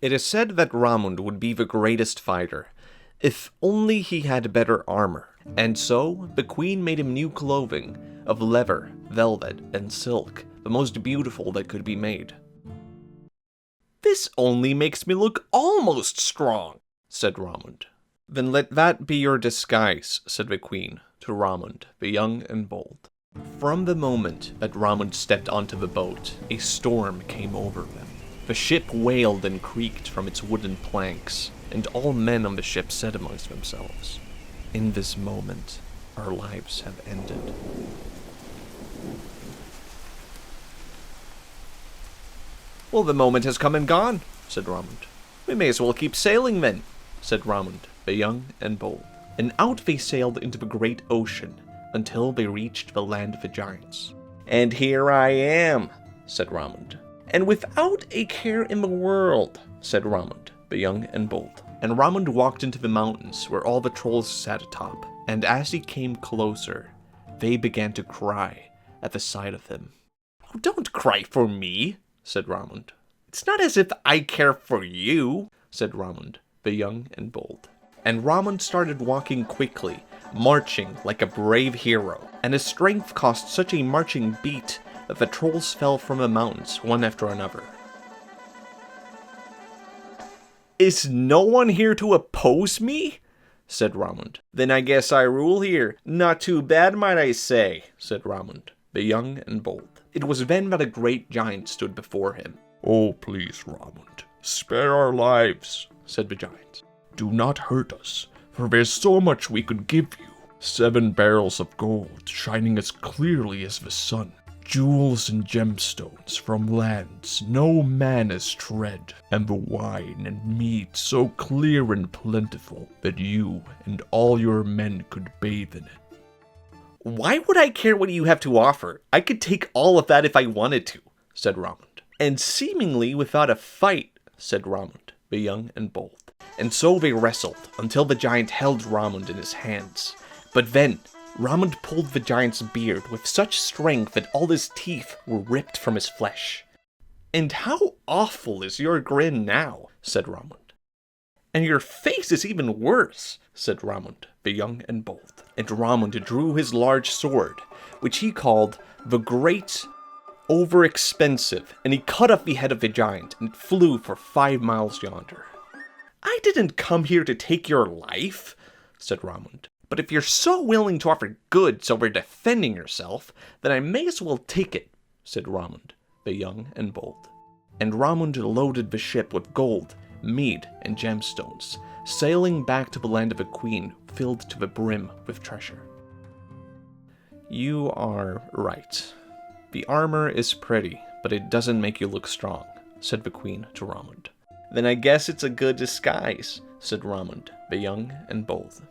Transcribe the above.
It is said that Ramund would be the greatest fighter, if only he had better armor, and so the queen made him new clothing of leather, velvet, and silk, the most beautiful that could be made. "This only makes me look almost strong," said Ramund. "Then let that be your disguise," said the queen to Ramund the Young and Bold. From the moment that Ramund stepped onto the boat, a storm came over them. The ship wailed and creaked from its wooden planks, and all men on the ship said amongst themselves, "In this moment, our lives have ended." "Well, the moment has come and gone," said Ramund. "We may as well keep sailing then," said Ramund the Young and Bold. And out they sailed into the great ocean, until they reached the land of the giants. "And here I am," said Ramund. "And without a care in the world," said Ramund the Young and Bold. And Ramund walked into the mountains where all the trolls sat atop, and as he came closer, they began to cry at the sight of him. "Oh, don't cry for me," said Ramund. "It's not as if I care for you," said Ramund the Young and Bold. And Ramund started walking quickly, marching like a brave hero, and his strength caused such a marching beat that the trolls fell from the mountains one after another. "Is no one here to oppose me?" said Ramund. "Then I guess I rule here. Not too bad, might I say," said Ramund the Young and Bold. It was then that a great giant stood before him. "Oh, please, Ramund, spare our lives," said the giant. "Do not hurt us, for there's so much we could give you. 7 barrels of gold, shining as clearly as the sun. Jewels and gemstones from lands no man has tread, and the wine and mead so clear and plentiful that you and all your men could bathe in it." "Why would I care what you have to offer? I could take all of that if I wanted to," said Ramund. "And seemingly without a fight," said Ramund the Young and Bold. And so they wrestled until the giant held Ramund in his hands. But then Ramund pulled the giant's beard with such strength that all his teeth were ripped from his flesh. "And how awful is your grin now," said Ramund. "And your face is even worse," said Ramund the Young and Bold. And Ramund drew his large sword, which he called the Great Overexpensive, and he cut off the head of the giant, and it flew for 5 miles yonder. "I didn't come here to take your life," said Ramund. "But if you're so willing to offer goods over defending yourself, then I may as well take it," said Ramund the Young and Bold. And Ramund loaded the ship with gold, mead, and gemstones, sailing back to the land of the queen, filled to the brim with treasure. "You are right. The armor is pretty, but it doesn't make you look strong," said the queen to Ramund. "Then I guess it's a good disguise," said Ramund the Young and Bold.